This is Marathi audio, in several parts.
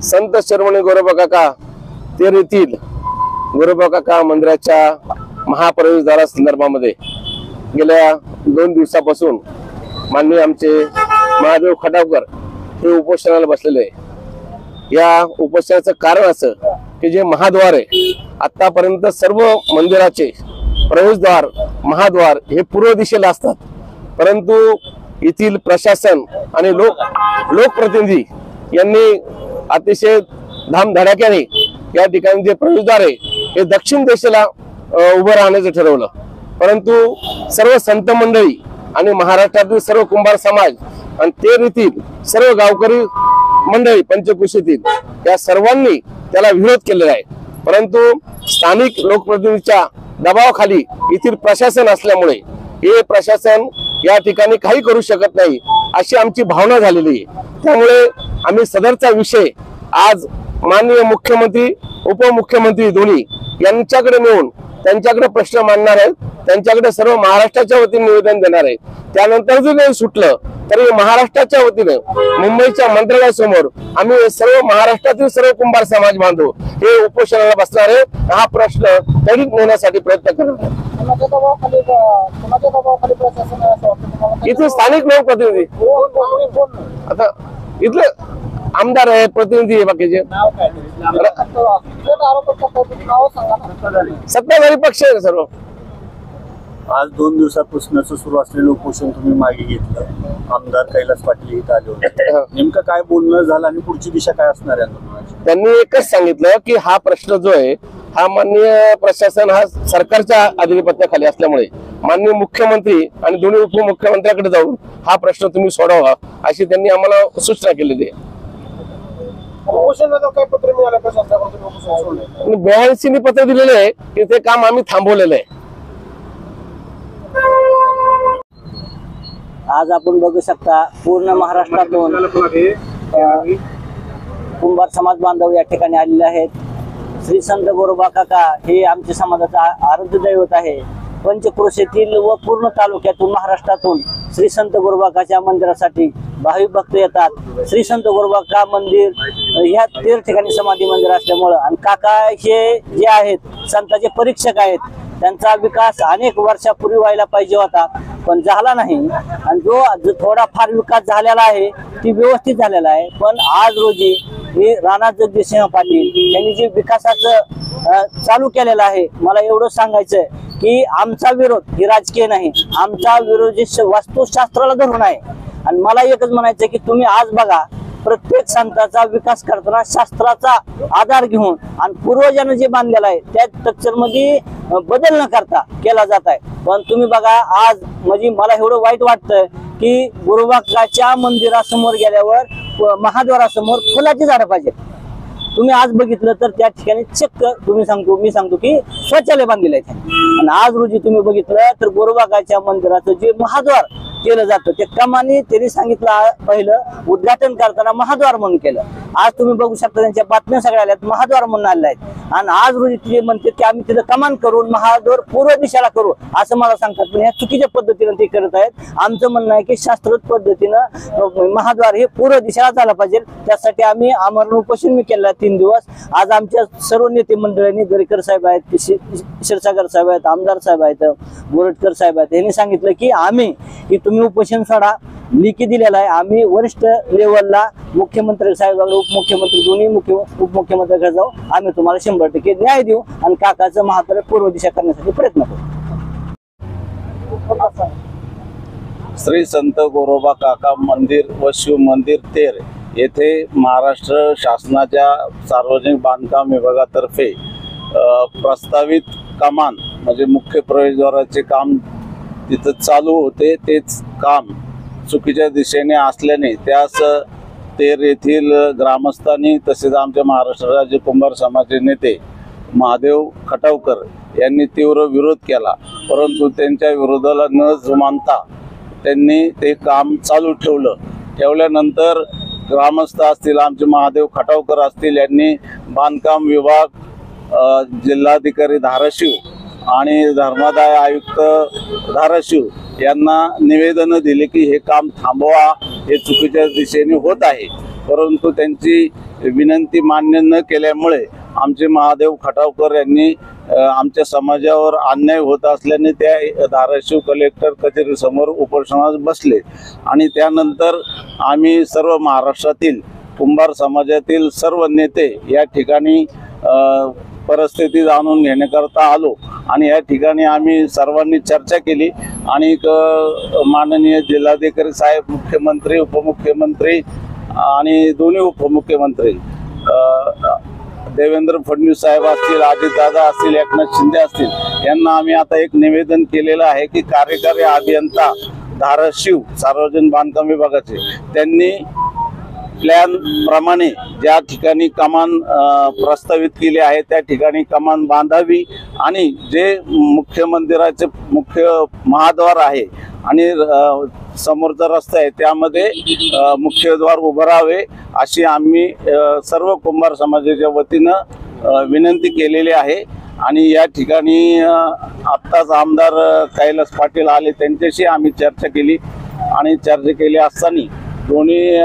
संत शिरोमणी गोरोबा काका तेर येथील गोरोबा काका मंदिराच्या महाप्रवेशद्वारा संदर्भामध्ये गेल्या 2 दिवसापासून माननीय आमचे महादेव खटावकर हे उपोषणाला बसलेले आहे। या उपोषणाचं कारण असं की जे महाद्वार आहे, आतापर्यंत सर्व मंदिराचे प्रवेशद्वार महाद्वार हे पूर्व दिशेला असतात, परंतु येथील प्रशासन आणि लोकप्रतिनिधी यांनी अतिशय धामधडाक्याने या ठिकाणी जे प्रवेशद्वार आहे हे दक्षिण दिशेला उभं राहण्याचं ठरवलं। परंतु सर्व संत मंडळी आणि महाराष्ट्रातील सर्व कुंभार समाज आणि तेर येथील सर्व गावकरी मंडळी पंचक्रोशीतील या सर्वांनी त्याला विरोध केलेला आहे। परंतु स्थानिक लोकप्रतिनिधीच्या दबावाखाली येथील प्रशासन असल्यामुळे हे प्रशासन या ठिकाणी काही करू शकत नाही अशी आमची भावना झालेली आहे। त्यामुळे आम्ही सदरचा विषय आज माननीय मुख्यमंत्री उपमुख्यमंत्री दोन्ही यांच्याकडे नेऊन त्यांच्याकडे प्रश्न मांडणार आहेत, त्यांच्याकडे सर्व महाराष्ट्राच्या वतीने निवेदन देणार आहे। त्यानंतर जर नाही सुटलं तरी महाराष्ट्राच्या वतीने मुंबईच्या मंत्रालयासमोर आम्ही सर्व महाराष्ट्रातील सर्व कुंभार समाज बांधव हे उपोषणाला बसणार आहे। हा प्रश्न तडीत नेण्यासाठी प्रयत्न करणार आहे। इथे स्थानिक लोकप्रतिनिधी आता इथले आमदार आहे, प्रतिनिधी आहे, बाकीचे सत्ताधारी पक्ष आहे सर्व। आज 2 दिवसापासून सुरू असलेलं उपोषण तुम्ही मागे घेतलं, आमदार कैलास पाटील इथं आले होते, नेमकं काय बोलणं झालं आणि पुढची दिशा काय असणार आहे? त्यांनी एकच सांगितलं की हा प्रश्न जो आहे हा माननीय प्रशासन हा सरकारच्या अधिपत्याखाली असल्यामुळे माननीय मुख्यमंत्री आणि दोन्ही उपमुख्यमंत्र्यांकडे जाऊन हा प्रश्न तुम्ही सोडवा अशी त्यांनी आम्हाला सूचना केलेली आहे। 82 पत्र दिलेले आहे की ते काम आम्ही थांबवलेलं आहे। आज आपण बघू शकता पूर्ण महाराष्ट्रातून कुंभार समाज बांधव या ठिकाणी आलेले आहेत। श्री संत गोरोबा काका हे आमच्या समाजाचा आराध्य दैवत आहे। पंचक्रोशीतील व पूर्ण तालुक्यातून महाराष्ट्रातून श्री संत गोरोबाकाच्या मंदिरासाठी भाविक भक्त येतात। श्री संत गोरोबाका मंदिर ह्या 13 ठिकाणी समाधी मंदिर असल्यामुळे आणि काका हे जे आहेत संतांचे परीक्षक आहेत, त्यांचा विकास अनेक वर्षापूर्वी व्हायला पाहिजे होता पण झाला नाही आणि जो थोडाफार विकास झालेला आहे ती व्यवस्थित झालेला आहे। पण आज रोजी हे राणा जगजितसिंह पाटील यांनी जे विकासाचं चालू केलेलं आहे, मला एवढं सांगायचं की आमचा विरोध ही राजकीय नाही, आमचा विरोध वास्तुशास्त्राला धरून आहे। आणि मला एकच म्हणायचं की तुम्ही आज बघा प्रत्येक संतांचा विकास करताना शास्त्राचा आधार घेऊन आणि पूर्वजांनी जे बांधलेलं आहे त्या स्ट्रक्चर मध्ये बदल न करता केला जात आहे। पण तुम्ही बघा आज म्हणजे मला एवढं वाईट वाटतं की गोरोबाकाच्या मंदिरासमोर गेल्यावर महाद्वारासमोर फुलाची झाडं पाहिजे। तुम्ही आज बघितलं तर त्या ठिकाणी चक्क मी सांगतो की शौचालय बांधलेलं आहे आणि आज रोजी तुम्ही बघितलं तर गोरोबाकाच्या मंदिराचं जे महाद्वार केलं जातं ते कमानी त्यांनी सांगितलं पहिलं उद्घाटन करताना महाद्वार म्हणून केलं। आज तुम्ही बघू शकता त्यांच्या बातम्या सगळ्या आल्यात महाद्वार म्हणून आलेल्या आहेत आणि आज रोजी ते म्हणते की आम्ही तिथं कमान करून महाद्वार पूर्व दिशेला करू असं मला सांगतात, पण ह्या चुकीच्या पद्धतीने ते करत आहेत। आमचं म्हणणं आहे की शास्त्रोक्त पद्धतीनं महाद्वार हे पूर्व दिशेला झालं पाहिजे। त्यासाठी आम्ही आमरण उपोषण मी केलं 3 दिवस। आज आमच्या सर्व नेते मंडळांनी दरेकर साहेब आहेत, क्षीरसागर साहेब आहेत, आमदार साहेब आहेत, बोरटकर साहेब आहेत, यांनी सांगितलं की आम्ही तुम्ही उपोषण सोडा लिखी दिलेला आहे. आम्ही वरिष्ठ लेवलला मुख्यमंत्री साहेबांकडे, उपमुख्यमंत्री दोन्ही उपमुख्यमंत्र्यांकडे जाऊ. आम्ही तुम्हाला 100% न्याय देऊ आणि काकाचं महापालिका पूर्व दिशा करण्यासाठी प्रयत्न करू. श्री संत गोरोबा काका मंदिर व शिव मंदिर तेर येथे महाराष्ट्र शासनाच्या सार्वजनिक बांधकाम विभागातर्फे प्रस्तावित कमान म्हणजे मुख्य प्रवेशद्वाराचे काम तिथं चालू होते. तेच काम चुकीच्या दिशेने असल्याने त्यास तेर येथील ग्रामस्थांनी तसेच आमच्या महाराष्ट्र राज्य कुंभार समाजाचे नेते महादेव खटावकर यांनी तीव्र विरोध केला. परंतु त्यांच्या विरोधाला न जुमानता त्यांनी ते काम चालू ठेवल्यानंतर ग्रामस्थ असतील, आमचे महादेव खटावकर असतील, यांनी बांधकाम विभाग, जिल्हाधिकारी धाराशिव आणि धर्मादाय आयुक्त धाराशिव यांना निवेदन दिले की हे काम थांबवा, हे चुकीच्या दिशेने होत आहे. परंतु त्यांची विनंती मान्य न केल्यामुळे आमचे महादेव खटावकर यांनी आमच्या समाजावर अन्याय होत असल्याने त्या धाराशिव कलेक्टर कचेरीसमोर उपोषणास बसले. आणि त्यानंतर आम्ही सर्व महाराष्ट्रातील कुंभार समाजातील सर्व नेते या ठिकाणी परिस्थिती जाणून घेण्याकरता आलो आणि या ठिकाणी आम्ही सर्वांनी चर्चा केली आणि माननीय जिल्हाधिकारी साहेब, मुख्यमंत्री, उपमुख्यमंत्री आणि दोन्ही उपमुख्यमंत्री देवेंद्र फडणवीस साहेब असतील, अजितदादा असतील, एकनाथ शिंदे असतील, यांना आम्ही आता एक निवेदन केलेलं आहे की कार्यकारी अभियंता धाराशिव सार्वजनिक बांधकाम विभागाचे त्यांनी प्लॅन प्रमाणे ज्या ठिकाणी कमान प्रस्तावित केली आहे त्या ठिकाणी कमान बांधावी आणि जे मुख्य मंदिराचे मुख्य महाद्वार आहे आणि समोरचा रस्ता आहे त्यामध्ये मुख्यद्वार उभं राहावे अशी आम्ही सर्व कुंभार समाजाच्या वतीनं विनंती केलेली आहे. आणि या ठिकाणी आत्ताच आमदार कैलास पाटील आले, त्यांच्याशी आम्ही चर्चा केली आणि चर्चा केली असताना दोन्ही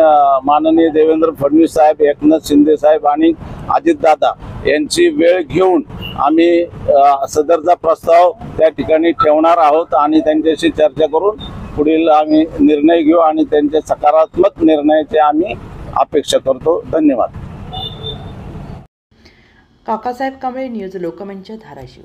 माननीय देवेंद्र फडणवीस साहेब, एकनाथ शिंदे साहेब आणि अजितदादा यांची वेळ घेऊन आम्ही सदरचा प्रस्ताव त्या ठिकाणी ठेवणार आहोत आणि त्यांच्याशी चर्चा करून पुढील आम्ही निर्णय घेऊ आणि त्यांच्या सकारात्मक निर्णयाची आम्ही अपेक्षा करतो. धन्यवाद. काकासाहेब कांबळे, न्यूज लोकमंच, धाराशिव.